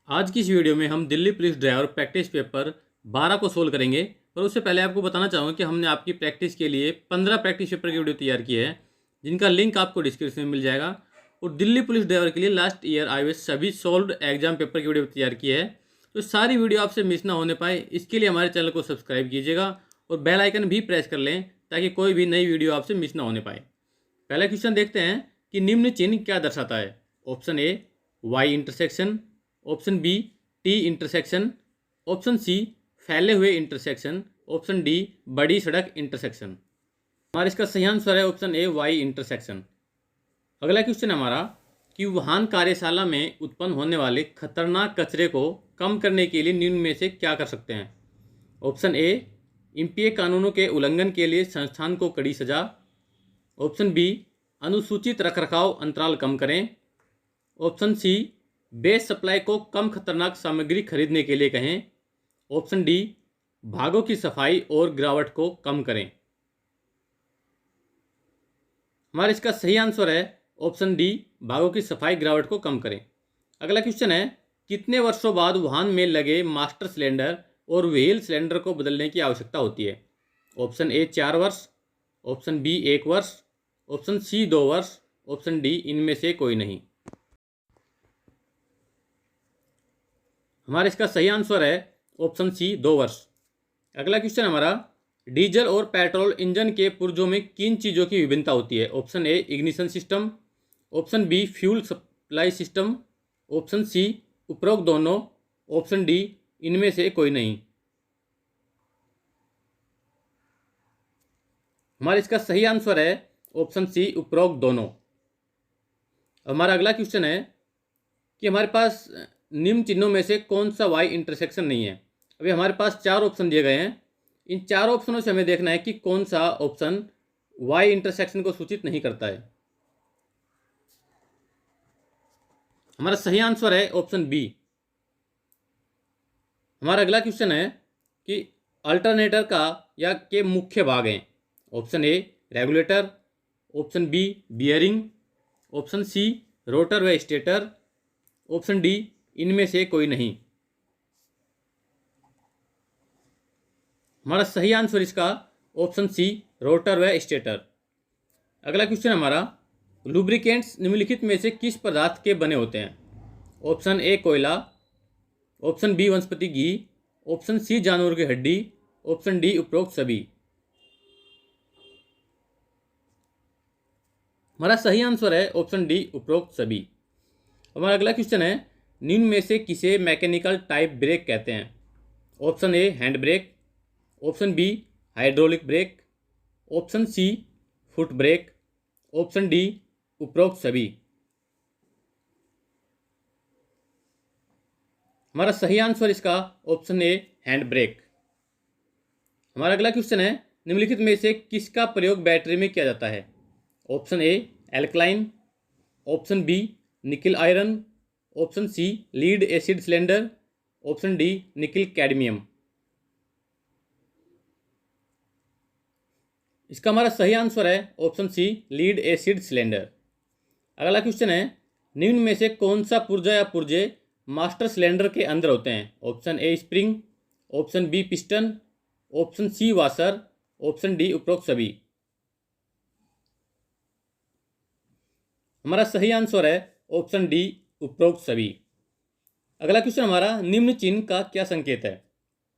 आज की इस वीडियो में हम Delhi police driver practice paper 12 को सोल्व करेंगे। पर उससे पहले आपको बताना चाहूँगा कि हमने आपकी प्रैक्टिस के लिए 15 प्रैक्टिस पेपर की वीडियो तैयार की है, जिनका लिंक आपको डिस्क्रिप्शन में मिल जाएगा। और दिल्ली पुलिस ड्राइवर के लिए लास्ट ईयर आए हुए सभी सोल्व्ड एग्जाम पेपर की वीडियो तैयार की है। तो सारी वीडियो आपसे मिस ना होने पाए, इसके लिए हमारे चैनल को सब्सक्राइब कीजिएगा और बेल आइकन भी प्रेस कर लें ताकि कोई भी नई वीडियो आपसे मिस ना होने पाए। पहला क्वेश्चन देखते हैं कि निम्न चिन्ह क्या दर्शाता है। Option A Y intersection, option B T intersection, option C फैले हुए इंटरसेक्शन, ऑप्शन डी बड़ी सड़क इंटरसेक्शन। हमारा इसका सही आंसर है ऑप्शन ए वाई इंटरसेक्शन। अगला क्वेश्चन हमारा कि वाहन कार्यशाला में उत्पन्न होने वाले खतरनाक कचरे को कम करने के लिए निम्न में से क्या कर सकते हैं। ऑप्शन ए एमपीए कानूनों के उल्लंघन के लिए संस्थान को कड़ी सजा, ऑप्शन बी अनुसूचित रखरखाव अंतराल कम करें, ऑप्शन सी बेस सप्लाई को कम खतरनाक सामग्री खरीदने के लिए कहें, ऑप्शन डी भागों की सफाई और गिरावट को कम करें। हमारा इसका सही आंसर है ऑप्शन डी भागों की सफाई गिरावट को कम करें। अगला क्वेश्चन है कितने वर्षों बाद वाहन में लगे मास्टर सिलेंडर और व्हील सिलेंडर को बदलने की आवश्यकता होती है। ऑप्शन ए 4 वर्ष, ऑप्शन बी 1 वर्ष, ऑप्शन सी 2 वर्ष, ऑप्शन डी इनमें से कोई नहीं। हमारा इसका सही आंसर है ऑप्शन सी 2 वर्ष। अगला क्वेश्चन हमारा डीजल और पेट्रोल इंजन के पुर्जों में किन चीज़ों की विभिन्नता होती है। Option A ignition system, option B fuel supply system, option C उपरोक्त दोनों, ऑप्शन डी इनमें से कोई नहीं। हमारा इसका सही आंसर है ऑप्शन सी उपरोक्त दोनों। हमारा अगला क्वेश्चन है कि हमारे पास निम्न चिन्हों में से कौन सा वाई इंटरसेक्शन नहीं है। अभी हमारे पास 4 ऑप्शन दिए गए हैं, इन 4 ऑप्शनों से हमें देखना है कि कौन सा ऑप्शन वाई इंटरसेक्शन को सूचित नहीं करता है। हमारा सही आंसर है ऑप्शन बी। हमारा अगला क्वेश्चन है कि अल्टरनेटर का या के मुख्य भाग हैं। Option A regulator, option B bearing, option C rotor व स्टेटर, ऑप्शन डी इनमें से कोई नहीं। हमारा सही आंसर इसका ऑप्शन सी रोटर व स्टेटर। अगला क्वेश्चन हमारा लुब्रिकेंट्स निम्नलिखित में से किस पदार्थ के बने होते हैं। ऑप्शन ए कोयला, ऑप्शन बी वनस्पति घी, ऑप्शन सी जानवर की हड्डी, ऑप्शन डी उपरोक्त सभी। हमारा सही आंसर है ऑप्शन डी उपरोक्त सभी। हमारा अगला क्वेश्चन है निम्न में से किसे मैकेनिकल टाइप ब्रेक कहते हैं। Option A hand brake, option B hydraulic brake, option C foot brake, option D उपरोक्त सभी। हमारा सही आंसर इसका ऑप्शन ए हैंड ब्रेक। हमारा अगला क्वेश्चन है निम्नलिखित में से किसका प्रयोग बैटरी में किया जाता है। Option A alkaline, option B nickel iron, option C lead acid cylinder, option D nickel cadmium. इसका हमारा सही आंसर है option C lead acid cylinder. अगला क्वेश्चन है निम्न में से कौन सा पुर्जा या पुर्जे मास्टर सिलेंडर के अंदर होते हैं। Option A spring, option B piston, option C washer, option D उपरोक्त सभी। हमारा सही आंसर है ऑप्शन डी उपरोक्त सभी। अगला क्वेश्चन हमारा निम्न चिन्ह का क्या संकेत है।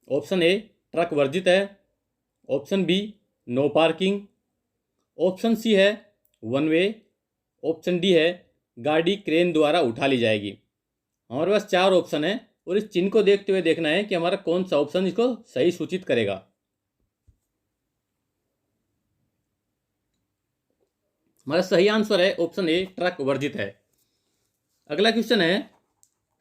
ऑप्शन ए ट्रक वर्जित है, option B no parking, option C है वन वे, ऑप्शन डी है गाड़ी क्रेन द्वारा उठा ली जाएगी। हमारे पास 4 ऑप्शन है और इस चिन्ह को देखते हुए देखना है कि हमारा कौन सा ऑप्शन इसको सही सूचित करेगा। हमारा सही आंसर है ऑप्शन ए ट्रक वर्जित है। अगला क्वेश्चन है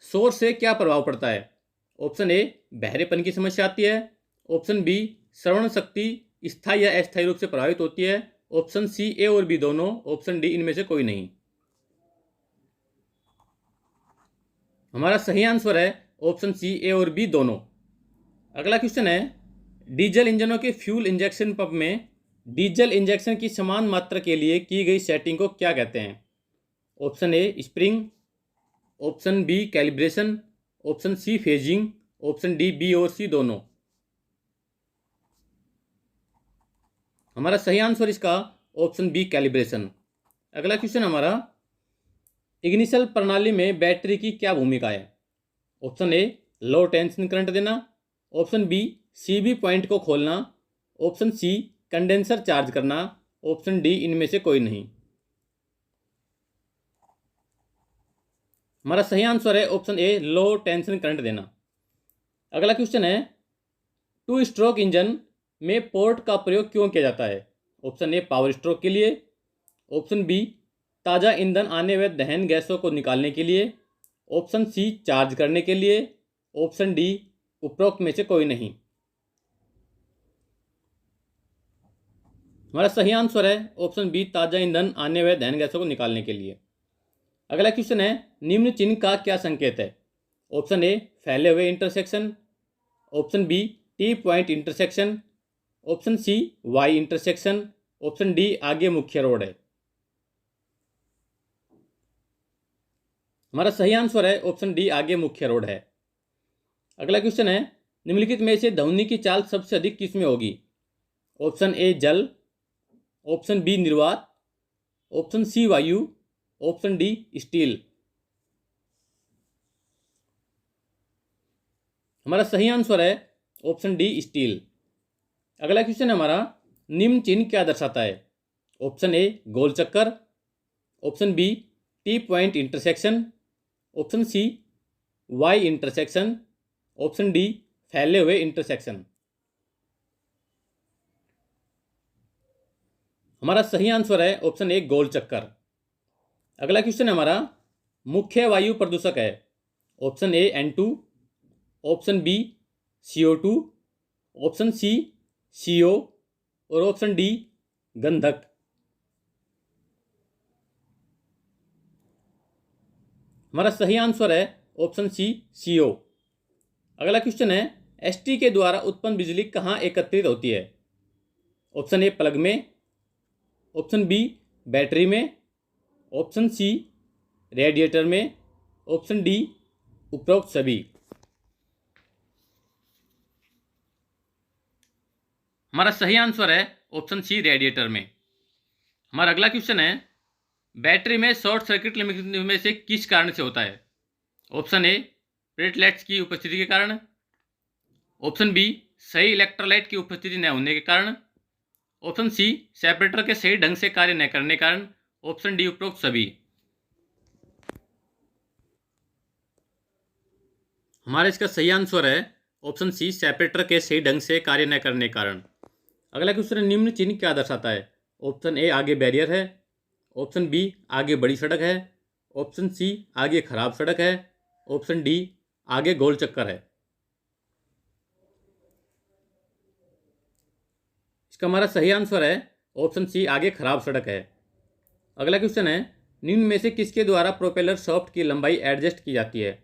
शोर से क्या प्रभाव पड़ता है। ऑप्शन ए बहरेपन की समस्या आती है, ऑप्शन बी श्रवण शक्ति स्थायी या अस्थायी रूप से प्रभावित होती है, ऑप्शन सी ए और बी दोनों, ऑप्शन डी इनमें से कोई नहीं। हमारा सही आंसर है ऑप्शन सी ए और बी दोनों। अगला क्वेश्चन है डीजल इंजनों के फ्यूल इंजेक्शन पंप में डीजल इंजेक्शन की समान मात्रा के लिए की गई सेटिंग को क्या कहते हैं। Option A spring, option B calibration, option C phasing, option D B और सी दोनों। हमारा सही आंसर इसका ऑप्शन बी कैलिब्रेशन। अगला क्वेश्चन हमारा, इग्निशन प्रणाली में बैटरी की क्या भूमिका है? Option A low tension current देना, ऑप्शन बी सीबी पॉइंट को खोलना, ऑप्शन सी कंडेंसर चार्ज करना, ऑप्शन डी इनमें से कोई नहीं। हमारा सही आंसर है option A low tension current देना। अगला क्वेश्चन है, टू स्ट्रोक इंजन में पोर्ट का प्रयोग क्यों किया जाता है? ऑप्शन ए पावर स्ट्रोक के लिए, ऑप्शन बी ताज़ा ईंधन आने व दहन गैसों को निकालने के लिए, ऑप्शन सी चार्ज करने के लिए, ऑप्शन डी उपरोक्त में से कोई नहीं। हमारा सही आंसर है ऑप्शन बी ताज़ा ईंधन आने व दहन गैसों को निकालने के लिए। अगला क्वेश्चन है, निम्न चिन्ह का क्या संकेत है? ऑप्शन ए फैले हुए intersection, option B T point intersection, option C Y intersection, option D आगे मुख्य रोड है। हमारा सही आंसर है ऑप्शन डी आगे मुख्य रोड है। अगला क्वेश्चन है, निम्नलिखित में से ध्वनि की चाल सबसे अधिक किस में होगी? ऑप्शन ए जल, ऑप्शन बी निर्वात, ऑप्शन सी वायु, ऑप्शन डी स्टील। हमारा सही आंसर है ऑप्शन डी स्टील। अगला क्वेश्चन है हमारा, निम्न चिन्ह क्या दर्शाता है? ऑप्शन ए गोल चक्कर, option B T point intersection, option C Y intersection, option D फैले हुए इंटरसेक्शन। हमारा सही आंसर है ऑप्शन ए गोल चक्कर। अगला क्वेश्चन है हमारा, मुख्य वायु प्रदूषक है? Option A N2, option B CO2, option C CO और ऑप्शन डी गंधक। हमारा सही आंसर है ऑप्शन सी CO। अगला क्वेश्चन है, ST के द्वारा उत्पन्न बिजली कहाँ एकत्रित होती है? ऑप्शन ए प्लग में, ऑप्शन बी बैटरी में, ऑप्शन सी रेडिएटर में, ऑप्शन डी उपरोक्त सभी। हमारा सही आंसर है ऑप्शन सी रेडिएटर में। हमारा अगला क्वेश्चन है, बैटरी में शॉर्ट सर्किट निम्नलिखित में से किस कारण से होता है? ऑप्शन ए प्लेटलेट्स की उपस्थिति के कारण, ऑप्शन बी सही इलेक्ट्रोलाइट की उपस्थिति न होने के कारण, ऑप्शन सी सेपरेटर के सही ढंग से कार्य न करने के कारण, ऑप्शन डी उपरोक्त सभी। हमारा इसका सही आंसर है ऑप्शन सी सेपरेटर के सही ढंग से कार्य न करने के कारण। अगला क्वेश्चन, निम्न चिन्ह क्या दर्शाता है? ऑप्शन ए आगे बैरियर है, ऑप्शन बी आगे बड़ी सड़क है, ऑप्शन सी आगे खराब सड़क है, ऑप्शन डी आगे गोल चक्कर है। इसका हमारा सही आंसर है ऑप्शन सी आगे खराब सड़क है। अगला क्वेश्चन है, निम्न में से किसके द्वारा प्रोपेलर शाफ्ट की लंबाई एडजस्ट की जाती है?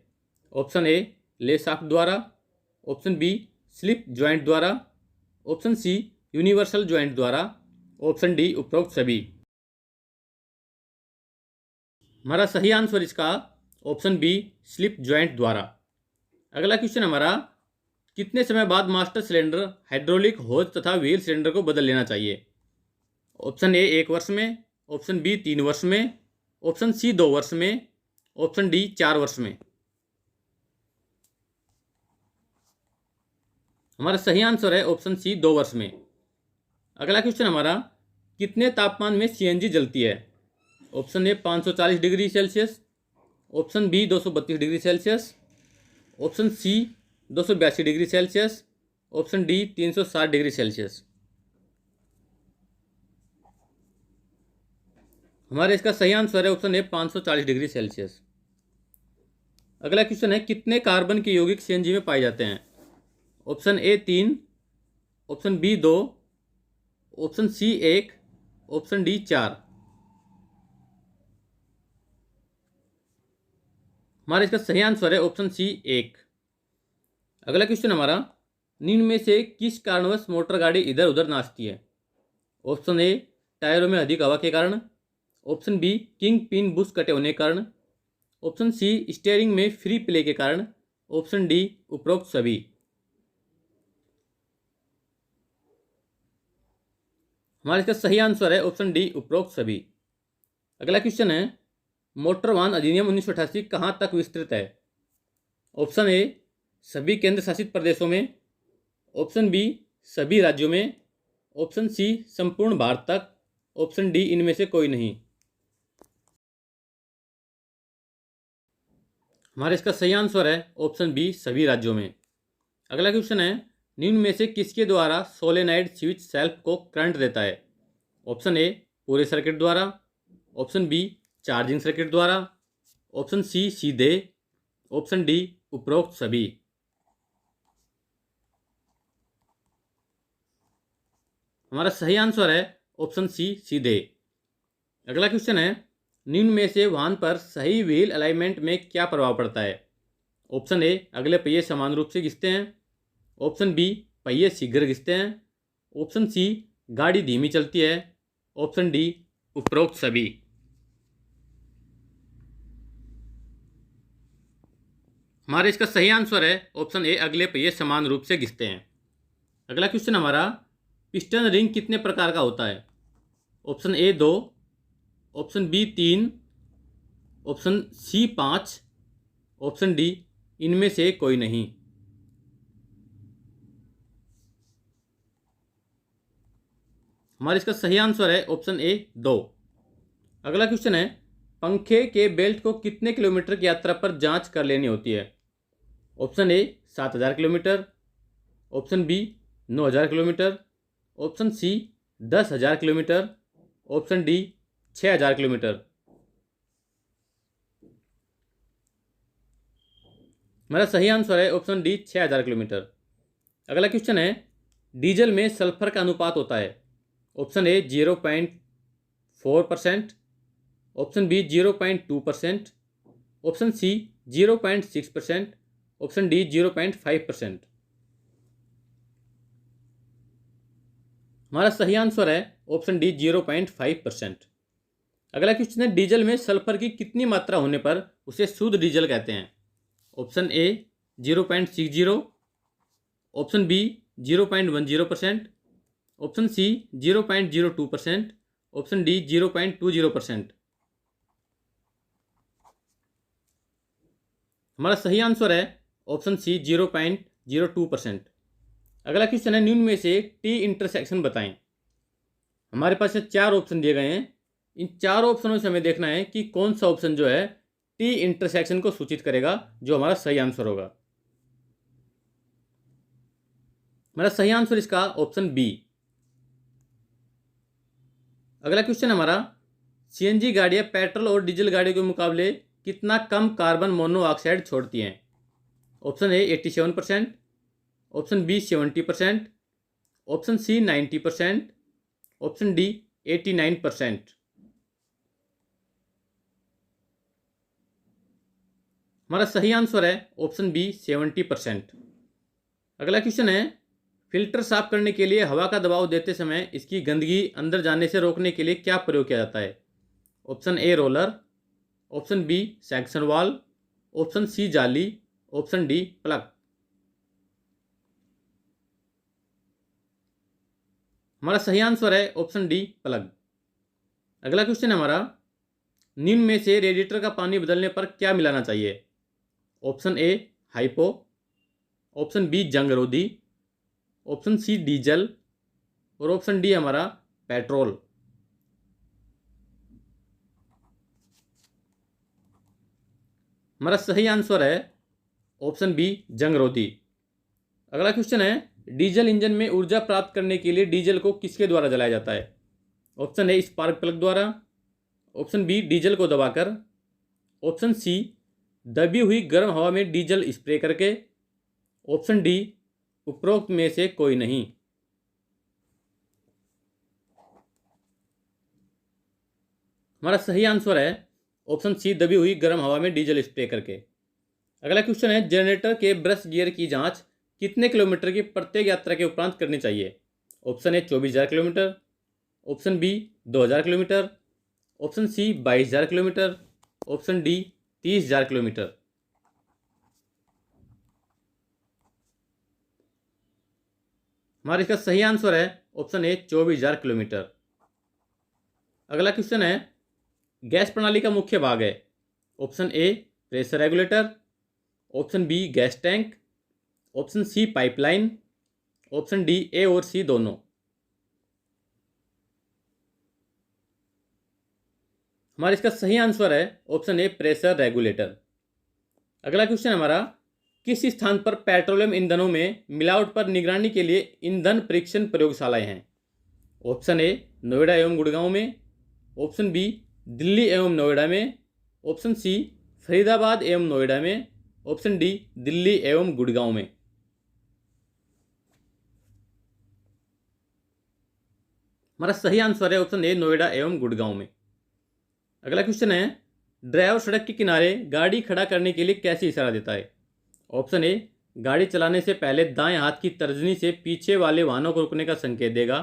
ऑप्शन ए ले शाफ्ट द्वारा, ऑप्शन बी स्लिप ज्वाइंट द्वारा, ऑप्शन सी यूनिवर्सल ज्वाइंट द्वारा, ऑप्शन डी उपरोक्त सभी। हमारा सही आंसर इसका ऑप्शन बी स्लिप ज्वाइंट द्वारा। अगला क्वेश्चन हमारा, कितने समय बाद मास्टर सिलेंडर हाइड्रोलिक होज तथा व्हील सिलेंडर को बदल लेना चाहिए? ऑप्शन ए 1 वर्ष में, ऑप्शन बी 3 वर्ष में, ऑप्शन सी 2 वर्ष में, ऑप्शन डी 4 वर्ष में। हमारा सही आंसर है ऑप्शन सी 2 वर्ष में। अगला क्वेश्चन हमारा, कितने तापमान में CNG जलती है? Option A 540 degree Celsius, option B 232 degree Celsius, option C 282 degree Celsius, option D 360 degree Celsius. हमारे इसका सही आंसर है ऑप्शन ए 540 डिग्री सेल्सियस। अगला क्वेश्चन है, कितने कार्बन के यौगिक CNG में पाए जाते हैं? Option A 3, option B 2, option C 1, option D 4। हमारा इसका सही आंसर है ऑप्शन सी 1। अगला क्वेश्चन हमारा, निम्न में से किस कारणवश मोटर गाड़ी इधर उधर नाचती है? ऑप्शन ए टायरों में अधिक हवा के कारण, option be king pin Bush कटे होने के कारण, ऑप्शन सी स्टीयरिंग में फ्री प्ले के कारण, ऑप्शन डी उपरोक्त सभी। हमारा इसका सही आंसर है ऑप्शन डी उपरोक्त सभी। अगला क्वेश्चन है, मोटर वाहन अधिनियम 1988 कहाँ तक विस्तृत है? ऑप्शन ए सभी केंद्र शासित प्रदेशों में, ऑप्शन बी सभी राज्यों में, ऑप्शन सी संपूर्ण भारत तक, ऑप्शन डी इनमें से कोई नहीं। हमारे इसका सही आंसर है ऑप्शन बी सभी राज्यों में। अगला क्वेश्चन है, निम्न में से किसके द्वारा सोलेनाइड स्विच सेल्फ को करंट देता है? ऑप्शन ए पूरे सर्किट द्वारा, ऑप्शन बी चार्जिंग सर्किट द्वारा, ऑप्शन सी सीधे, ऑप्शन डी उपरोक्त सभी। हमारा सही आंसर है ऑप्शन सी सीधे। अगला क्वेश्चन है, निम्न में से वाहन पर सही व्हील अलाइनमेंट में क्या प्रभाव पड़ता है? ऑप्शन ए अगले पहिए समान रूप से घिसते हैं, ऑप्शन बी पहिए शीघ्र घिसते हैं, ऑप्शन सी गाड़ी धीमी चलती है, ऑप्शन डी उपरोक्त सभी। हमारे इसका सही आंसर है ऑप्शन ए अगले पहिए समान रूप से घिसते हैं। अगला क्वेश्चन हमारा, पिस्टन रिंग कितने प्रकार का होता है? Option A 2, option B 3, option C 5, option D इनमें से कोई नहीं। हमारा इसका सही आंसर है ऑप्शन ए 2। अगला क्वेश्चन है, पंखे के बेल्ट को कितने किलोमीटर की यात्रा पर जांच कर लेनी होती है? Option A 7,000 kilometre, option B 9,000 kilometre, option C 10,000 kilometre, option D 6,000 kilometre. मेरा सही आंसर है ऑप्शन डी 6,000 किलोमीटर। अगला क्वेश्चन है, डीजल में सल्फर का अनुपात होता है? Option A 0.4%, option B 0.2%, option C 0.6%, option D 0.5%। हमारा सही आंसर है ऑप्शन डी 0.5%। अगला क्वेश्चन है, डीजल में सल्फर की कितनी मात्रा होने पर उसे शुद्ध डीजल कहते हैं? Option A 0.60, option B 0.10%, option C 0.02%, option D 0.20%। हमारा सही आंसर है ऑप्शन सी 0.02%। अगला क्वेश्चन है, निम्न में से टी इंटरसेक्शन बताएं। हमारे पास ये 4 ऑप्शन दिए गए हैं। इन 4 ऑप्शनों से हमें देखना है कि कौन सा ऑप्शन जो है टी इंटरसेक्शन को सूचित करेगा, जो हमारा सही आंसर होगा। हमारा सही आंसर इसका ऑप्शन बी। अगला क्वेश्चन हमारा, सीएनजी गाड़ियां पेट्रोल और डीजल गाड़ियों के मुकाबले कितना कम कार्बन मोनोऑक्साइड छोड़ती हैं? Option A 87%, option B 70%, option C 90%, option D 89%। हमारा सही आंसर है ऑप्शन बी 70%। अगला क्वेश्चन है, फिल्टर साफ करने के लिए हवा का दबाव देते समय इसकी गंदगी अंदर जाने से रोकने के लिए क्या प्रयोग किया जाता है? Option A roller, option B section valve, option C जाली, ऑप्शन डी प्लग। हमारा सही आंसर है ऑप्शन डी प्लग। अगला क्वेश्चन है हमारा, निम्न में से रेडिएटर का पानी बदलने पर क्या मिलाना चाहिए? Option A hypo, option B जंग रोधी, ऑप्शन सी डीजल और ऑप्शन डी हमारा पेट्रोल। हमारा सही आंसर है ऑप्शन बी जंग रोधी। अगला क्वेश्चन है, डीजल इंजन में ऊर्जा प्राप्त करने के लिए डीजल को किसके द्वारा जलाया जाता है? ऑप्शन ए स्पार्क प्लग द्वारा, ऑप्शन बी डीजल को दबाकर, ऑप्शन सी दबी हुई गर्म हवा में डीजल स्प्रे करके, ऑप्शन डी उपरोक्त में से कोई नहीं। हमारा सही आंसर है ऑप्शन सी दबी हुई गर्म हवा में डीजल स्प्रे करके। अगला क्वेश्चन है, जनरेटर के ब्रश गियर की जांच कितने किलोमीटर की प्रत्येक यात्रा के उपरांत करनी चाहिए? Option A 24,000 kilometre, option B 2,000 kilometre, option C 22,000 kilometre, option D 30,000 kilometre. हमारा इसका सही आंसर है ऑप्शन ए 24,000 किलोमीटर। अगला क्वेश्चन है, गैस प्रणाली का मुख्य भाग है। Option A pressure regulator, option B gas tank, option C pipeline, option D A और सी दोनों। हमारा इसका सही आंसर है ऑप्शन ए प्रेशर रेगुलेटर। अगला क्वेश्चन हमारा, किस स्थान पर पेट्रोलियम ईंधनों में मिलावट पर निगरानी के लिए ईंधन परीक्षण प्रयोगशालाएं हैं? ऑप्शन ए नोएडा एवं गुड़गांव में, ऑप्शन बी दिल्ली एवं नोएडा में, ऑप्शन सी फरीदाबाद एवं नोएडा में, ऑप्शन डी दिल्ली एवं गुड़गांव में। हमारा सही आंसर है ऑप्शन ए नोएडा एवं गुड़गांव में। अगला क्वेश्चन है, ड्राइवर सड़क के किनारे गाड़ी खड़ा करने के लिए कैसे इशारा देता है? ऑप्शन ए गाड़ी चलाने से पहले दाएं हाथ की तर्जनी से पीछे वाले वाहनों को रुकने का संकेत देगा,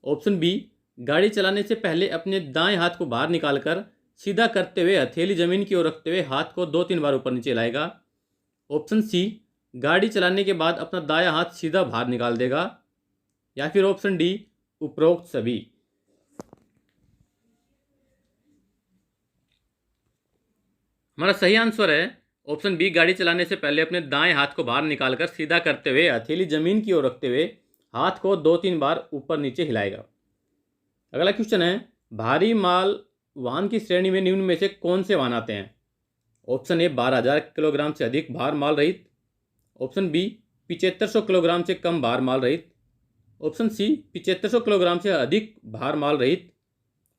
ऑप्शन बी गाड़ी चलाने से पहले अपने दाएं हाथ को बाहर निकालकर सीधा करते हुए हथेली जमीन की ओर रखते हुए हाथ को 2-3 बार ऊपर नीचे लाएगा, ऑप्शन सी गाड़ी चलाने के बाद अपना दायां हाथ सीधा बाहर निकाल देगा, या फिर ऑप्शन डी उपरोक्त सभी। हमारा सही आंसर है ऑप्शन बी गाड़ी चलाने से पहले अपने दाएं हाथ को बाहर निकालकर सीधा करते हुए हथेली जमीन की ओर रखते हुए हाथ को 2-3 बार ऊपर नीचे हिलाएगा। अगला क्वेश्चन है, भारी माल वाहन की श्रेणी में निम्न में से कौन से वाहन आते हैं? ऑप्शन ए 12,000 किलोग्राम से अधिक भार माल रहित, ऑप्शन बी 7500 किलोग्राम से कम भार माल रहित, ऑप्शन सी 7500 किलोग्राम से अधिक भार माल रहित,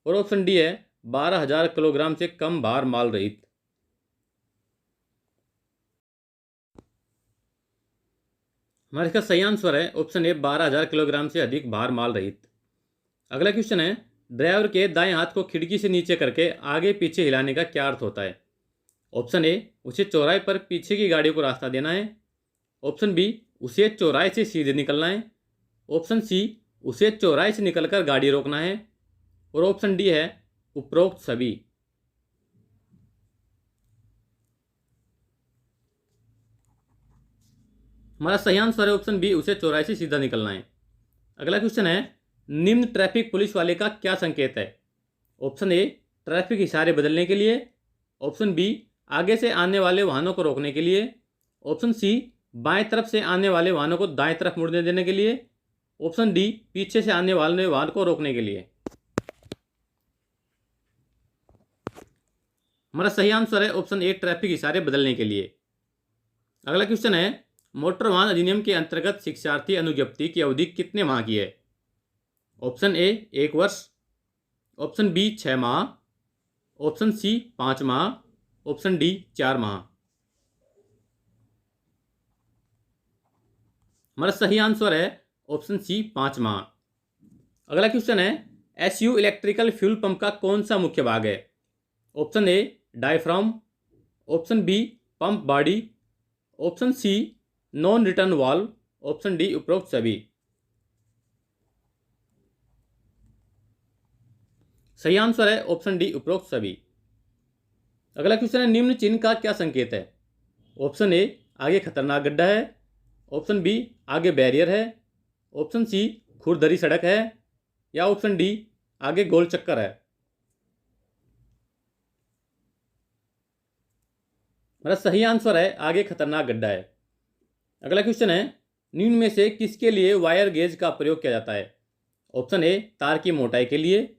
और ऑप्शन डी है 12,000 किलोग्राम से कम भार माल रहित। हमारा इसका सही आंसर है ऑप्शन ए 12,000 किलोग्राम से अधिक भार माल रहित। अगला क्वेश्चन है, ड्राइवर के दाएं हाथ को खिड़की से नीचे करके आगे पीछे हिलाने का क्या अर्थ होता है? ऑप्शन ए उसे चौराहे पर पीछे की गाड़ियों को रास्ता देना है, ऑप्शन बी उसे चौराहे से सीधे निकलना है, ऑप्शन सी उसे चौराहे से निकलकर गाड़ी रोकना है, और ऑप्शन डी है उपरोक्त सभी। हमारा सही आंसर है ऑप्शन बी उसे चौराहे से सीधा निकलना है। अगला क्वेश्चन है, निम्न ट्रैफिक पुलिस वाले का क्या संकेत है? ऑप्शन ए ट्रैफिक इशारे बदलने के लिए, ऑप्शन बी आगे से आने वाले वाहनों को रोकने के लिए, ऑप्शन सी बाएं तरफ से आने वाले वाहनों को दाएं तरफ मुड़ने देने के लिए, ऑप्शन डी पीछे से आने वाले वाहन को रोकने के लिए। हमारा सही आंसर है ऑप्शन ए ट्रैफिक इशारे बदलने के लिए। अगला क्वेश्चन है, मोटर वाहन अधिनियम के अंतर्गत शिक्षार्थी अनुज्ञप्ति की अवधि कितने माह की है? ऑप्शन ए 1 वर्ष, ऑप्शन बी 6 माह, ऑप्शन सी 5 माह, ऑप्शन डी 4 माह। हमारा सही आंसर है ऑप्शन सी 5 माह। अगला क्वेश्चन है, एसयू इलेक्ट्रिकल फ्यूल पंप का कौन सा मुख्य भाग है? Option A diaphragm, option B pump body, option C non return valve, option D उपरोक्त सभी। सही आंसर है ऑप्शन डी उपरोक्त सभी। अगला क्वेश्चन है, निम्न चिन्ह का क्या संकेत है? ऑप्शन ए आगे खतरनाक गड्ढा है, ऑप्शन बी आगे बैरियर है, ऑप्शन सी खुरदरी सड़क है, या ऑप्शन डी आगे गोल चक्कर है। मेरा सही आंसर है आगे खतरनाक गड्ढा है। अगला क्वेश्चन है, निम्न में से किसके लिए वायर गेज का प्रयोग किया जाता है? ऑप्शन ए तार की मोटाई के लिए,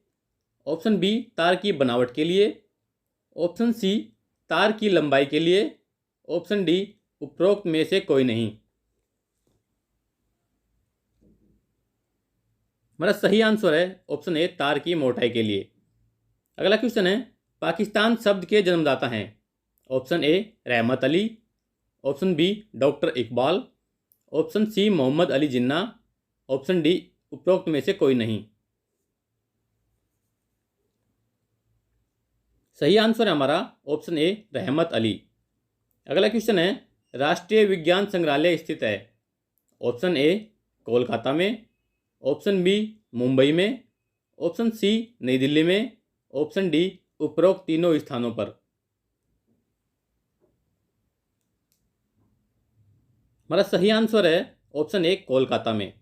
ऑप्शन बी तार की बनावट के लिए, ऑप्शन सी तार की लंबाई के लिए, ऑप्शन डी उपरोक्त में से कोई नहीं। मेरा सही आंसर है ऑप्शन ए तार की मोटाई के लिए। अगला क्वेश्चन है, पाकिस्तान शब्द के जन्मदाता हैं? Option A Rahmat Ali, option B doctor Iqbal, option C Mohammad Ali Jinnah, option D उपरोक्त में से कोई नहीं। सही आंसर है हमारा ऑप्शन ए रहमत अली। अगला क्वेश्चन है, राष्ट्रीय विज्ञान संग्रहालय स्थित है? ऑप्शन ए कोलकाता में, ऑप्शन बी मुंबई में, ऑप्शन सी नई दिल्ली में, ऑप्शन डी उपरोक्त तीनों स्थानों पर। हमारा सही आंसर है ऑप्शन ए कोलकाता में।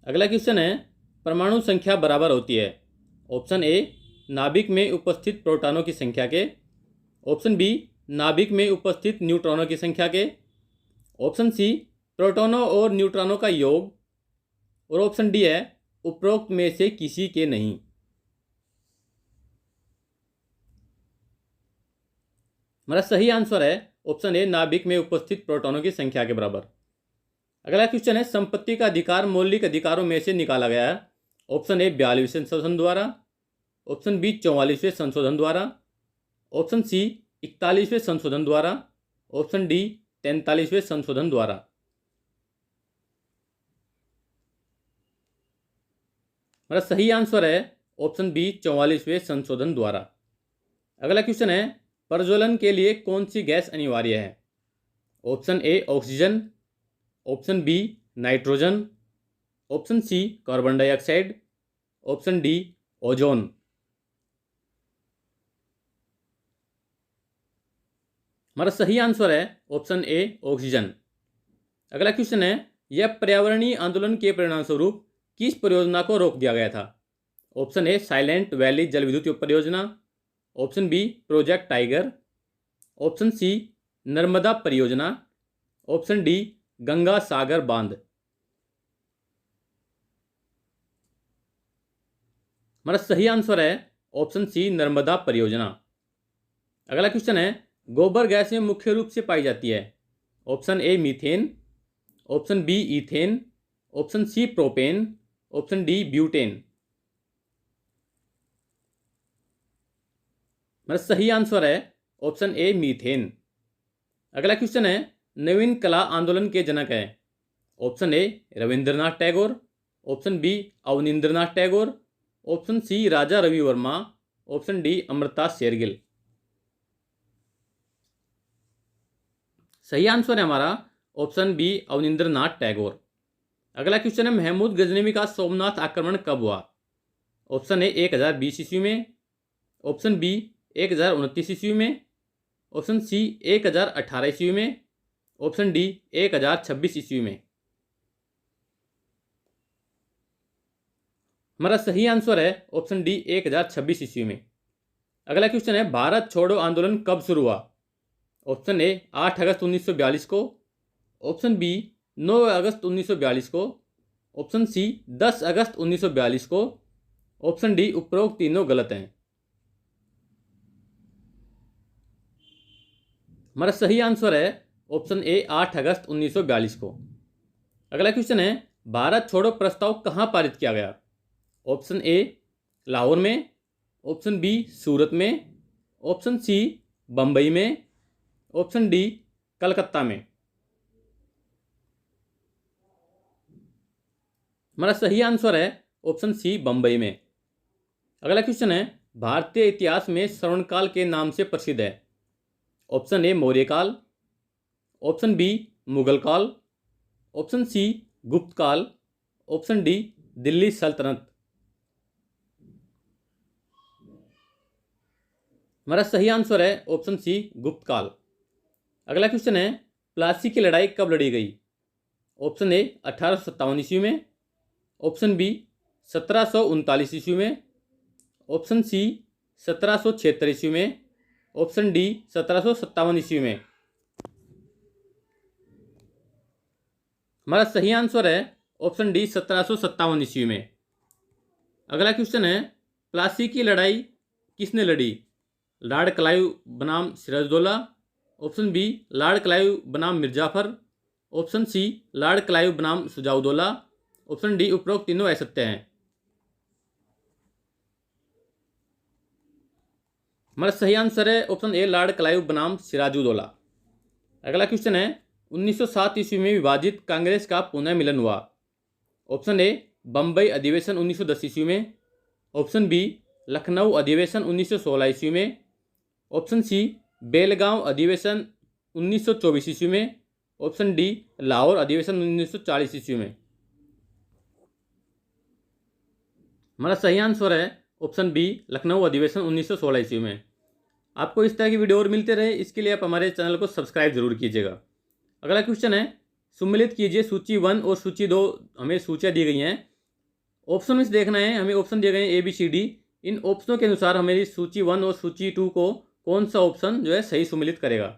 अगला क्वेश्चन है, परमाणु संख्या बराबर होती है। ऑप्शन ए, नाभिक में उपस्थित प्रोटॉनों की संख्या के। ऑप्शन बी, नाभिक में उपस्थित न्यूट्रॉनों की संख्या के। ऑप्शन सी, प्रोटॉनों और न्यूट्रॉनों का योग। और ऑप्शन डी है, उपरोक्त में से किसी के नहीं। हमारा सही आंसर है ऑप्शन ए, नाभिक में उपस्थित प्रोटॉनों की संख्या के बराबर। अगला क्वेश्चन है, संपत्ति का अधिकार मौलिक अधिकारों में से निकाला गया है। ऑप्शन ए, 42वें संशोधन द्वारा। ऑप्शन बी, 44वें संशोधन द्वारा। ऑप्शन सी, 41वें संशोधन द्वारा। ऑप्शन डी, 43वें संशोधन द्वारा। हमारा सही आंसर है ऑप्शन बी, 44वें संशोधन द्वारा। अगला क्वेश्चन है, प्रज्वलन के लिए कौन सी गैस अनिवार्य है। Option A, oxygen. Option B, nitrogen. Option C, carbon dioxide. Option D, ozone. हमारा सही आंसर है ऑप्शन ए, ऑक्सीजन। अगला क्वेश्चन है, यह पर्यावरणीय आंदोलन के परिणामस्वरूप किस परियोजना को रोक दिया गया था। ऑप्शन ए, साइलेंट वैली जल विद्युत परियोजना। Option B, Project Tiger. Option C, Narmada परियोजना। ऑप्शन डी, गंगा सागर बांध। हमारा सही आंसर है ऑप्शन सी, नर्मदा परियोजना। अगला क्वेश्चन है, गोबर गैस में मुख्य रूप से पाई जाती है। Option A, methane. Option B, ethane. Option C, propane. Option D, butane. हमारा सही आंसर है ऑप्शन ए, मीथेन। अगला क्वेश्चन है, नवीन कला आंदोलन के जनक है। Option A, Rabindranath Tagore. Option B, Abanindranath Tagore. Option C, Raja Ravi Varma. Option D, Amrita Shergil. सही आंसर है हमारा ऑप्शन बी, अवनींद्रनाथ टैगोर। अगला क्वेश्चन है, महमूद गजनवी का सोमनाथ आक्रमण कब हुआ। ऑप्शन ए, 1020 ईस्वी में। ऑप्शन बी, 1029 ईस्वी में। ऑप्शन सी, 1018 ईस्वी में। ऑप्शन डी, 1026 ईस्वी में। हमारा सही आंसर है ऑप्शन डी, 1026 ईस्वी में। अगला क्वेश्चन है, भारत छोड़ो आंदोलन कब शुरू हुआ। ऑप्शन ए, 8 अगस्त 1942 को। ऑप्शन बी, 9 अगस्त 1942 को। ऑप्शन सी, 10 अगस्त 1942 को। ऑप्शन डी, उपरोक्त तीनों गलत हैं। हमारा सही आंसर है ऑप्शन ए, 8 अगस्त 1942 को। अगला क्वेश्चन है, भारत छोड़ो प्रस्ताव कहाँ पारित किया गया। ऑप्शन ए, लाहौर में। ऑप्शन बी, सूरत में। ऑप्शन सी, बम्बई में। ऑप्शन डी, कलकत्ता में। हमारा सही आंसर है ऑप्शन सी, बम्बई में। अगला क्वेश्चन है, भारतीय इतिहास में स्वर्णकाल के नाम से प्रसिद्ध है। ऑप्शन ए, मौर्य काल। ऑप्शन बी, मुगल काल। ऑप्शन सी, गुप्त काल। ऑप्शन डी, दिल्ली सल्तनत। हमारा सही आंसर है ऑप्शन सी, गुप्त काल। अगला क्वेश्चन है, प्लासी की लड़ाई कब लड़ी गई। ऑप्शन ए, 1857 ईस्वी में। ऑप्शन बी, 1739 ईस्वी में। ऑप्शन सी, 1776 ईस्वी में। ऑप्शन डी, 1757 ईस्वी में। हमारा सही आंसर है ऑप्शन डी, 1757 ईस्वी में। अगला क्वेश्चन है, प्लासी की लड़ाई किसने लड़ी। लॉर्ड क्लाइव बनाम Sirajuddaula. Option B, Lord Clive बनाम Mir Jafar. Option C, Lord Clive बनाम शुजाउद्दौला। ऑप्शन डी, उपरोक्त तीनों असत्य हैं। हमारा सही आंसर है ऑप्शन ए, लॉर्ड क्लाइव बनाम सिराजुद्दौला। अगला क्वेश्चन है, 1907 ईस्वी में विभाजित कांग्रेस का पुनः मिलन हुआ। ऑप्शन ए, बम्बई अधिवेशन 1910 ईस्वी में। ऑप्शन बी, लखनऊ अधिवेशन 1916 ईस्वी में। ऑप्शन सी, बेलगांव अधिवेशन 1924 ईस्वी में। ऑप्शन डी, लाहौर अधिवेशन 1940 ईस्वी में। हमारा सही आंसर है ऑप्शन बी, लखनऊ अधिवेशन 1916 ईस्वी में। आपको इस तरह की वीडियो और मिलते रहे, इसके लिए आप हमारे चैनल को सब्सक्राइब जरूर कीजिएगा। अगला क्वेश्चन है, सम्मिलित कीजिए सूची 1 और सूची 2, हमें सूचियाँ दी गई हैं ऑप्शन में से देखना है, हमें ऑप्शन दिए गए हैं ABCD। इन ऑप्शनों के अनुसार हमारी सूची 1 और सूची 2 को कौन सा ऑप्शन जो है सही सम्मिलित करेगा।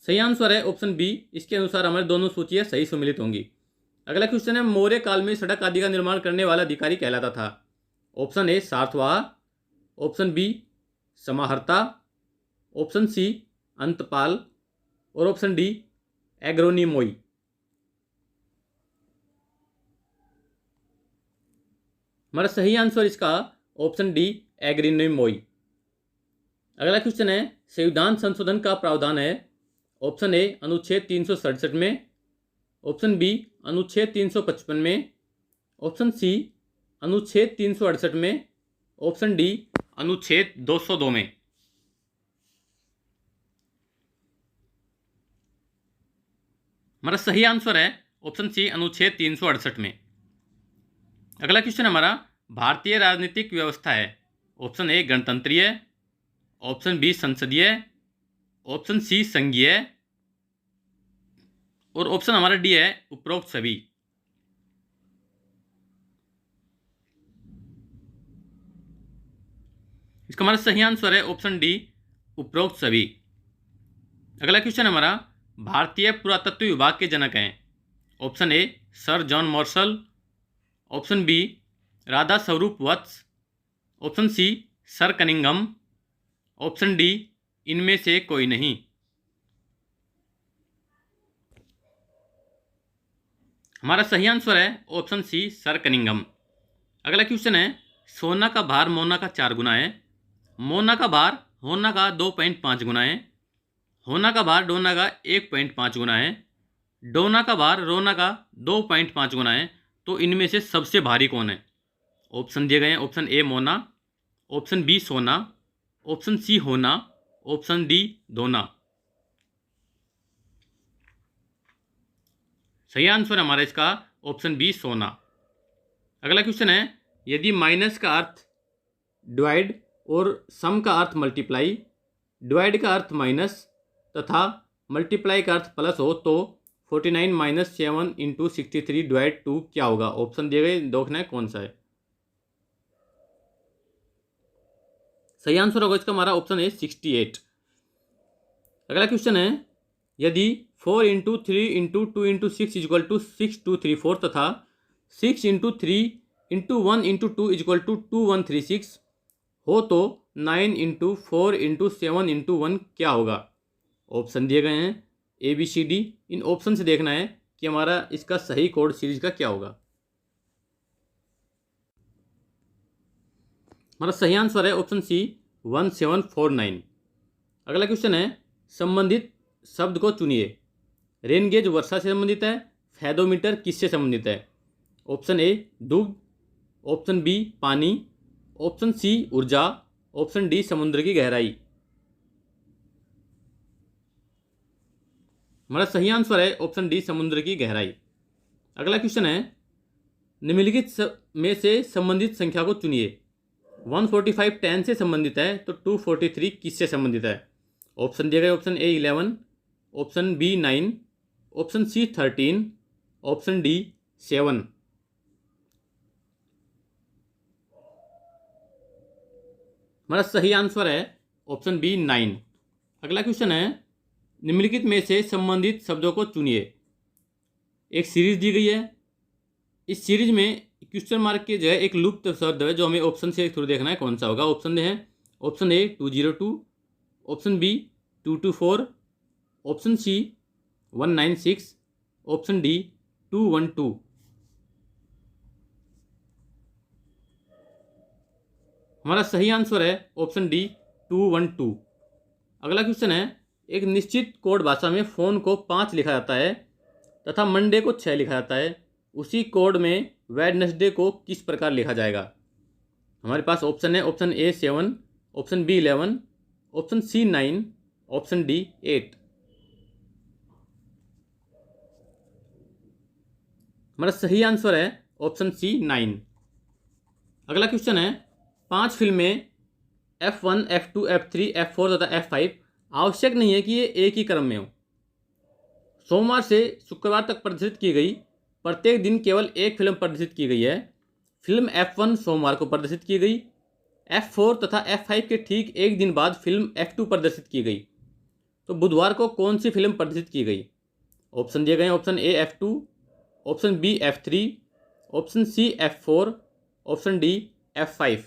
सही आंसर है ऑप्शन बी। इसके अनुसार हमारी दोनों सूचियां सही सम्मिलित होंगी। अगला क्वेश्चन है, मौर्य काल में सड़क आदि का निर्माण करने वाला अधिकारी कहलाता था। ऑप्शन ए सार्थवाह, ऑप्शन बी समाहर्ता, ऑप्शन सी अंतपाल और ऑप्शन डी एग्रोनिमोई। हमारा सही आंसर इसका ऑप्शन डी एग्रोनिमोई। अगला क्वेश्चन है, संविधान संशोधन का प्रावधान है। ऑप्शन ए अनुच्छेद 367 में, ऑप्शन बी अनुच्छेद 355 में, ऑप्शन सी अनुच्छेद 368 में, ऑप्शन डी अनुच्छेद 202 में। हमारा सही आंसर है ऑप्शन सी अनुच्छेद 368 में। अगला क्वेश्चन हमारा, भारतीय राजनीतिक व्यवस्था है। ऑप्शन ए गणतंत्रीय, ऑप्शन बी संसदीय, ऑप्शन सी संघीय और ऑप्शन हमारा डी है उपरोक्त सभी। इसका हमारा सही आंसर है ऑप्शन डी उपरोक्त सभी। अगला क्वेश्चन हमारा, भारतीय पुरातत्व विभाग के जनक हैं। Option A sir John Marshall, option B Radha Swarup Vats, option C sir Cunningham, option D इनमें से कोई नहीं। हमारा सही आंसर है ऑप्शन सी सर कनिंघम। अगला क्वेश्चन है, सोना का भार मोना का 4 गुना है। मोना का भार होना का 2.5 गुना है। होना का भार डोना का 1.5 गुना है। डोना का भार रोना का 2.5 गुना है। तो इनमें से सबसे भारी कौन है। ऑप्शन दिए गए हैं, ऑप्शन ए मोना, ऑप्शन बी सोना, ऑप्शन सी होना, ऑप्शन डी दोना। सही आंसर हमारा इसका ऑप्शन बी सोना। अगला क्वेश्चन है, यदि माइनस का अर्थ डिवाइड और सम का अर्थ मल्टीप्लाई, डिवाइड का अर्थ माइनस तथा मल्टीप्लाई का अर्थ प्लस हो तो 49 माइनस 7 इंटू 63 डिवाइड 2 क्या होगा। ऑप्शन दिए गए, देखना है कौन सा है। सही आंसर होगा इसका हमारा ऑप्शन है 68। अगला क्वेश्चन है, यदि 4 into 3 into 2 into 6 is equal to 6234 तथा 6 into 3 into 1 into 2 is equal to 2136 हो तो 9 इंटू 4 इंटू 7 इंटू 1 क्या होगा। ऑप्शन दिए गए हैं ABCD। इन ऑप्शन से देखना है कि हमारा इसका सही कोड सीरीज का क्या होगा। हमारा सही आंसर है ऑप्शन सी 1749। अगला क्वेश्चन है, संबंधित शब्द को चुनिए। रेनगेज वर्षा से संबंधित है। फैदोमीटर किससे संबंधित है। ऑप्शन ए दुग्ध, ऑप्शन बी पानी, ऑप्शन सी ऊर्जा, ऑप्शन डी समुद्र की गहराई। हमारा सही आंसर है ऑप्शन डी समुद्र की गहराई। अगला क्वेश्चन है, निम्नलिखित में से संबंधित संख्या को चुनिए। 145 10 से संबंधित है तो 243 किससे संबंधित है। ऑप्शन दिए गए, option A 11, option B 9, option C 13, option D 7। हमारा सही आंसर है ऑप्शन बी 9। अगला क्वेश्चन है, निम्नलिखित में से संबंधित शब्दों को चुनिए। एक सीरीज दी गई है, इस सीरीज में क्वेश्चन मार्क की जगह एक लुप्त शब्द है जो हमें ऑप्शन से थ्रू देखना है कौन सा होगा। ऑप्शन है, option A 202, option B 224, option C 196, option D 212। हमारा सही आंसर है ऑप्शन डी 212। अगला क्वेश्चन है, एक निश्चित कोड भाषा में फ़ोन को 5 लिखा जाता है तथा मंडे को 6 लिखा जाता है। उसी कोड में वेडनेसडे को किस प्रकार लिखा जाएगा। हमारे पास ऑप्शन है, option A 7, option B 11, option C 9, option D 8। हमारा सही आंसर है ऑप्शन सी 9। अगला क्वेश्चन है, 5 फिल्में F1, F2, F3, F4 तथा F5 आवश्यक नहीं है कि ये एक ही क्रम में हो। सोमवार से शुक्रवार तक प्रदर्शित की गई प्रत्येक दिन केवल एक फिल्म प्रदर्शित की गई है। फिल्म F1 सोमवार को प्रदर्शित की गई। F4 तथा F5 के ठीक एक दिन बाद फिल्म F2 प्रदर्शित की गई। तो बुधवार को कौन सी फिल्म प्रदर्शित की गई? ऑप्शन दिए गए हैं। Option A F2, option B F3, option C F4, option D F5।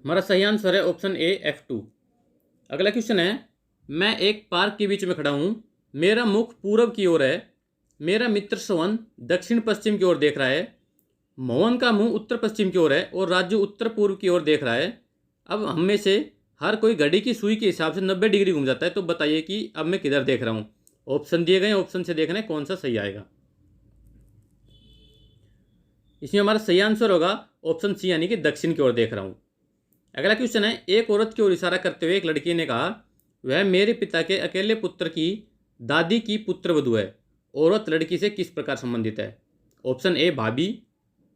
हमारा सही आंसर है ऑप्शन ए F2। अगला क्वेश्चन है, मैं एक पार्क के बीच में खड़ा हूं, मेरा मुख पूरब की ओर है, मेरा मित्र सोहन दक्षिण पश्चिम की ओर देख रहा है, मोहन का मुंह उत्तर पश्चिम की ओर है और राजू उत्तर पूर्व की ओर देख रहा है। अब हम में से हर कोई घड़ी की सुई के हिसाब से 90 डिग्री घूम जाता है, तो बताइए कि अब मैं किधर देख रहा हूँ। ऑप्शन दिए गए, ऑप्शन से देखना है कौन सा सही आएगा। इसमें हमारा सही आंसर होगा ऑप्शन सी, यानी कि दक्षिण की ओर देख रहा हूँ। अगला क्वेश्चन है, एक औरत की ओर इशारा करते हुए एक लड़की ने कहा, वह मेरे पिता के अकेले पुत्र की दादी की पुत्रवधू है। औरत लड़की से किस प्रकार संबंधित है? ऑप्शन ए भाभी,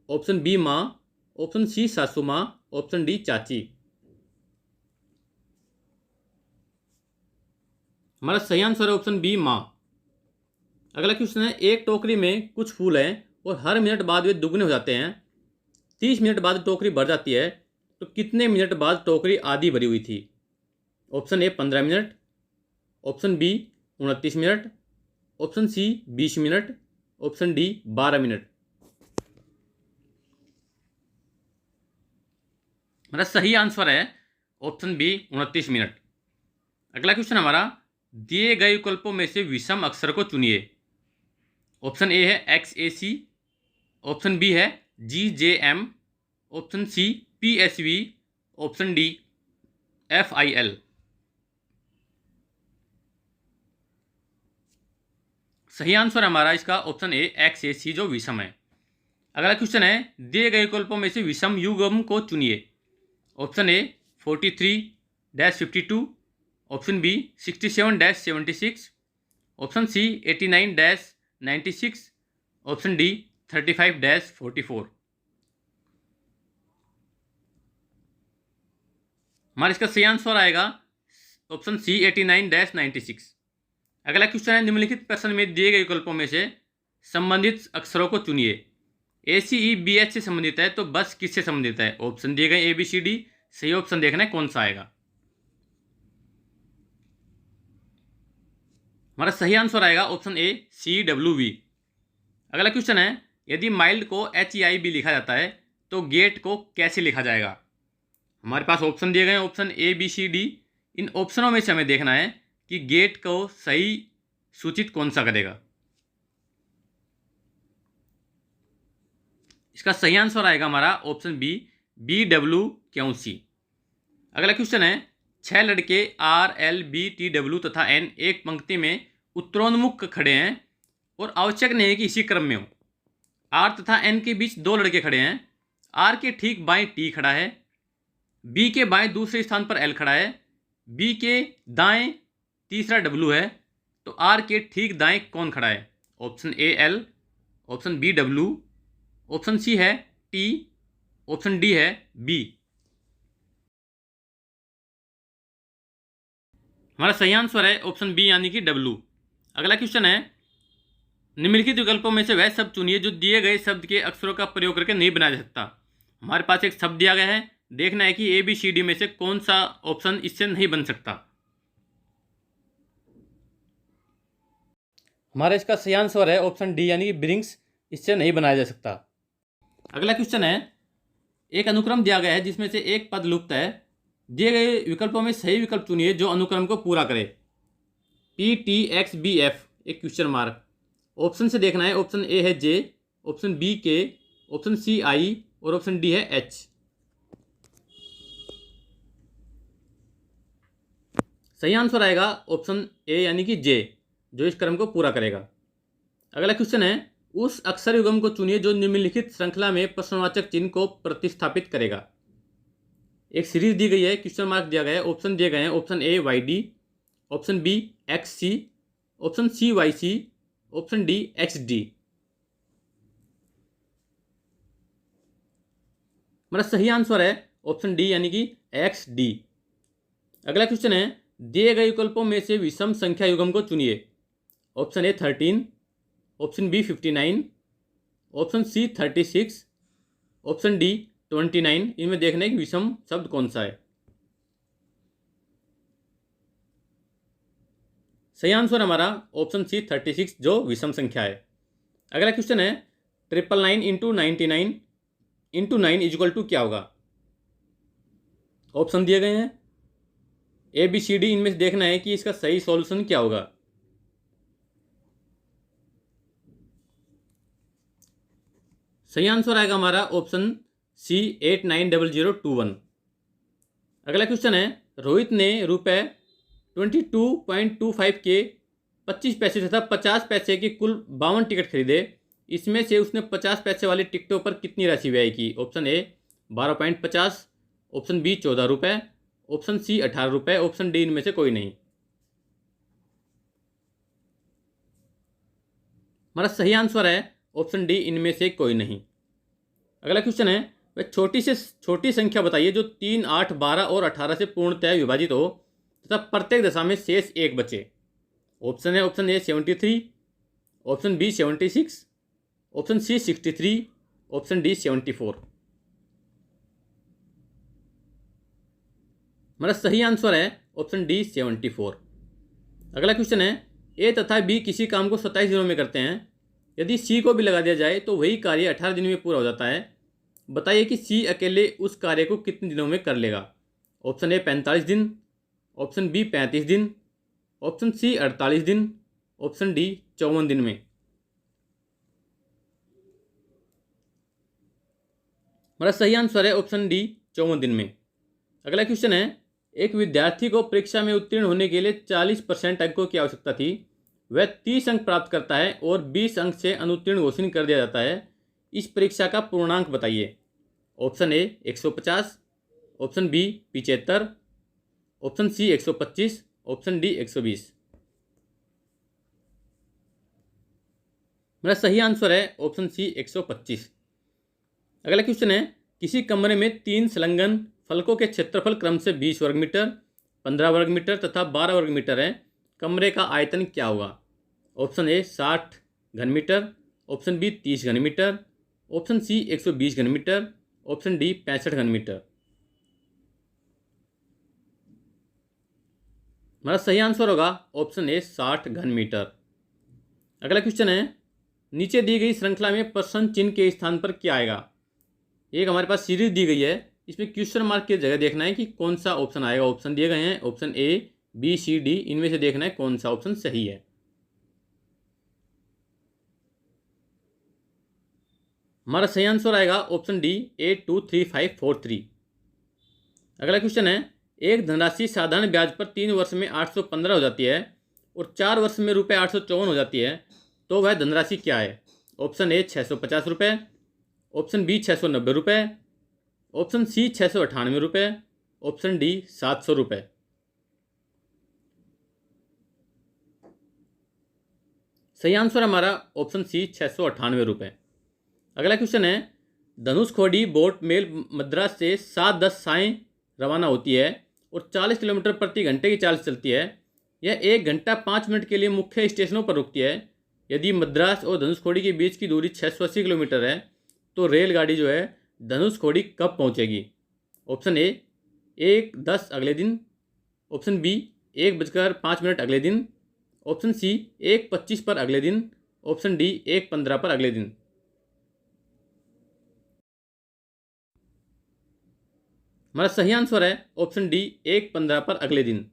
ऑप्शन बी माँ, ऑप्शन सी सासू माँ, ऑप्शन डी चाची। हमारा सही आंसर है ऑप्शन बी माँ। अगला क्वेश्चन है, एक टोकरी में कुछ फूल हैं और हर मिनट बाद वे दुगने हो जाते हैं। 30 मिनट बाद टोकरी भर जाती है, तो कितने मिनट बाद टोकरी आधी भरी हुई थी? Option A 15 minute, option B 29 minute, option C 20 minute, option D 12 minute. हमारा सही आंसर है ऑप्शन बी 29 मिनट। अगला क्वेश्चन हमारा, दिए गए विकल्पों में से विषम अक्षर को चुनिए। ऑप्शन ए है XAC, ऑप्शन बी है GJM, option C PSV, option D FIL। सही आंसर हमारा इसका ऑप्शन ए XAC जो विषम है। अगला क्वेश्चन है, दिए गए विकल्पों में से विषम युग्म को चुनिए। Option A 43-52, option B 67-76, option C 89-96, option D 35-44। हमारा इसका सही आंसर आएगा ऑप्शन सी 89-96। अगला क्वेश्चन है, निम्नलिखित प्रश्न में दिए गए विकल्पों में से संबंधित अक्षरों को चुनिए। ACE BH से संबंधित है, तो बस किससे संबंधित है? ऑप्शन दिए गए ABCD। सही ऑप्शन देखना है कौन सा आएगा। हमारा सही आंसर आएगा ऑप्शन ए CWV। अगला क्वेश्चन है, यदि माइल्ड को HEIB लिखा जाता है तो गेट को कैसे लिखा जाएगा? हमारे पास ऑप्शन दिए गए हैं, ऑप्शन ABCD। इन ऑप्शनों में से हमें देखना है कि गेट को सही सूचित कौन सा करेगा। इसका सही आंसर आएगा हमारा ऑप्शन बी BWQC। अगला क्वेश्चन है, 6 लड़के RLBTW तथा N एक पंक्ति में उत्तरोन्मुख खड़े हैं और आवश्यक नहीं है कि इसी क्रम में हो। R तथा N के बीच 2 लड़के खड़े हैं। R के ठीक बाएं T खड़ा है, B के बाएं दूसरे स्थान पर L खड़ा है, B के दाएं तीसरा W है, तो R के ठीक दाएं कौन खड़ा है? Option A L, option B W, option C है T, ऑप्शन डी है B। हमारा सही आंसर है ऑप्शन बी, यानी कि W। अगला क्वेश्चन है, निम्नलिखित विकल्पों में से वह शब्द चुनिए जो दिए गए शब्द के अक्षरों का प्रयोग करके नहीं बनाया जा सकता। हमारे पास एक शब्द दिया गया है, देखना है कि ABCD में से कौन सा ऑप्शन इससे नहीं बन सकता। हमारा इसका सही आंसर है ऑप्शन डी, यानी कि ब्रिंग्स। इससे नहीं बनाया जा सकता। अगला क्वेश्चन है, एक अनुक्रम दिया गया है जिसमें से एक पद लुप्त है। दिए गए विकल्पों में सही विकल्प चुनिए जो अनुक्रम को पूरा करे। PTXBF एक क्वेश्चन मार्क। ऑप्शन से देखना है, ऑप्शन ए है J, option B K, option C I और ऑप्शन डी है H। सही आंसर आएगा ऑप्शन ए, यानी कि J, जो इस क्रम को पूरा करेगा। अगला क्वेश्चन है, उस अक्षर युग्म को चुनिए जो निम्नलिखित श्रृंखला में प्रश्नवाचक चिन्ह को प्रतिस्थापित करेगा। एक सीरीज दी गई है, क्वेश्चन मार्क दिया गया है, ऑप्शन दिए गए हैं, option A YD, option B XC, option C YC, option D XD। हमारा सही आंसर है ऑप्शन डी, यानी कि XD। अगला क्वेश्चन है, दिए गए विकल्पों में से विषम संख्या युग्म को चुनिए। Option A 13, option B 59, option C 36, option D 29। इनमें देखना है कि विषम शब्द कौन सा है। सही आंसर हमारा ऑप्शन सी 36 जो विषम संख्या है। अगला क्वेश्चन है 999 इंटू 99 इंटू 9 इजिकल टू क्या होगा। ऑप्शन दिए गए हैं ए बी सी डी। इनमें से देखना है कि इसका सही सॉल्यूशन क्या होगा। सही आंसर आएगा हमारा ऑप्शन सी 890021। अगला क्वेश्चन है रोहित ने रुपए 22.25 के 25 पैसे तथा 50 पैसे के कुल 52 टिकट खरीदे। इसमें से उसने 50 पैसे वाली टिकटों पर कितनी राशि व्यय की। ऑप्शन ए 12.50, ऑप्शन बी 14 रुपये, ऑप्शन सी 18 रुपये, ऑप्शन डी इनमें से कोई नहीं। हमारा सही आंसर है ऑप्शन डी इनमें से कोई नहीं। अगला क्वेश्चन है वह छोटी से छोटी संख्या बताइए जो 3, 8, 12 और 18 से पूर्णतः विभाजित हो तथा प्रत्येक दशा में शेष एक बचे। ऑप्शन है option A 73, option B 76, option C 63, option D 74। हमारा सही आंसर है ऑप्शन डी 74। अगला क्वेश्चन है ए तथा बी किसी काम को 27 दिनों में करते हैं। यदि सी को भी लगा दिया जाए तो वही कार्य 18 दिन में पूरा हो जाता है। बताइए कि सी अकेले उस कार्य को कितने दिनों में कर लेगा। ऑप्शन ए 45 दिन, ऑप्शन बी 35 दिन, ऑप्शन सी 48 दिन, ऑप्शन डी 54 दिन में। हमारा सही आंसर है ऑप्शन डी 54 दिन में। अगला क्वेश्चन है एक विद्यार्थी को परीक्षा में उत्तीर्ण होने के लिए 40% अंकों की आवश्यकता थी। वह 30 अंक प्राप्त करता है और 20 अंक से अनुत्तीर्ण घोषित कर दिया जाता है। इस परीक्षा का पूर्णांक बताइए। Option A 150, option B 75, option C 125, option D 120। मेरा सही आंसर है ऑप्शन सी 125। अगला क्वेश्चन है किसी कमरे में 3 संलग्न फलकों के क्षेत्रफल क्रम से 20 वर्ग मीटर, 15 वर्ग मीटर तथा 12 वर्ग मीटर है। कमरे का आयतन क्या होगा। ऑप्शन ए 60 घन मीटर, ऑप्शन बी 30 घन मीटर, ऑप्शन सी 120 घन मीटर, ऑप्शन डी 65 घन मीटर। हमारा सही आंसर होगा ऑप्शन ए 60 घन मीटर। अगला क्वेश्चन है नीचे दी गई श्रृंखला में प्रश्न चिन्ह के स्थान पर क्या आएगा। एक हमारे पास सीरीज दी गई है, इसमें क्वेश्चन मार्क की जगह देखना है कि कौन सा ऑप्शन आएगा। ऑप्शन दिए गए हैं option A B C D. इनमें से देखना है कौन सा ऑप्शन सही है। हमारा सही आंसर आएगा ऑप्शन डी 823543। अगला क्वेश्चन है एक धनराशि साधारण ब्याज पर 3 वर्ष में 815 हो जाती है और 4 वर्ष में रुपये 854 हो जाती है, तो वह धनराशि क्या है। ऑप्शन ए 650 रुपये, ऑप्शन बी 690 रुपये, ऑप्शन सी 698 रुपये, ऑप्शन डी 700 रुपये। सही आंसर हमारा ऑप्शन सी 698 रुपये। अगला क्वेश्चन है धनुषकोडी बोट मेल मद्रास से 7:10 साय रवाना होती है और 40 किलोमीटर प्रति घंटे की चाल से चलती है। यह 1 घंटा 5 मिनट के लिए मुख्य स्टेशनों पर रुकती है। यदि मद्रास और धनुषकोडी के बीच की दूरी 680 किलोमीटर है तो रेलगाड़ी जो है धनुषकोडी कब पहुंचेगी। ऑप्शन ए 1:10 अगले दिन, ऑप्शन बी 1:05 अगले दिन, ऑप्शन सी 1:25 पर अगले दिन, ऑप्शन डी 1:15 पर अगले दिन। हमारा सही आंसर है ऑप्शन डी 1:15 पर अगले दिन।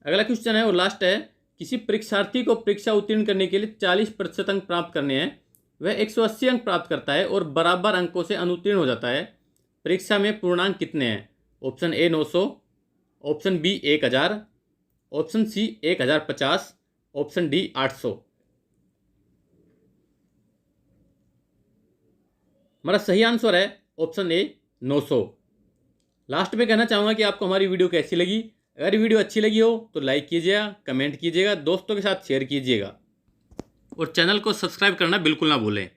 अगला क्वेश्चन है और लास्ट है किसी परीक्षार्थी को परीक्षा उत्तीर्ण करने के लिए 40% अंक प्राप्त करने हैं। वह 180 अंक प्राप्त करता है और बराबर अंकों से अनुत्तीर्ण हो जाता है। परीक्षा में पूर्णांक कितने हैं। Option A 900, option B 1000, option C 1050, option D 800। हमारा सही आंसर है ऑप्शन ए 900। लास्ट में कहना चाहूँगा कि आपको हमारी वीडियो कैसी लगी। अगर वीडियो अच्छी लगी हो तो लाइक कीजिएगा, कमेंट कीजिएगा, दोस्तों के साथ शेयर कीजिएगा और चैनल को सब्सक्राइब करना बिल्कुल ना भूलें।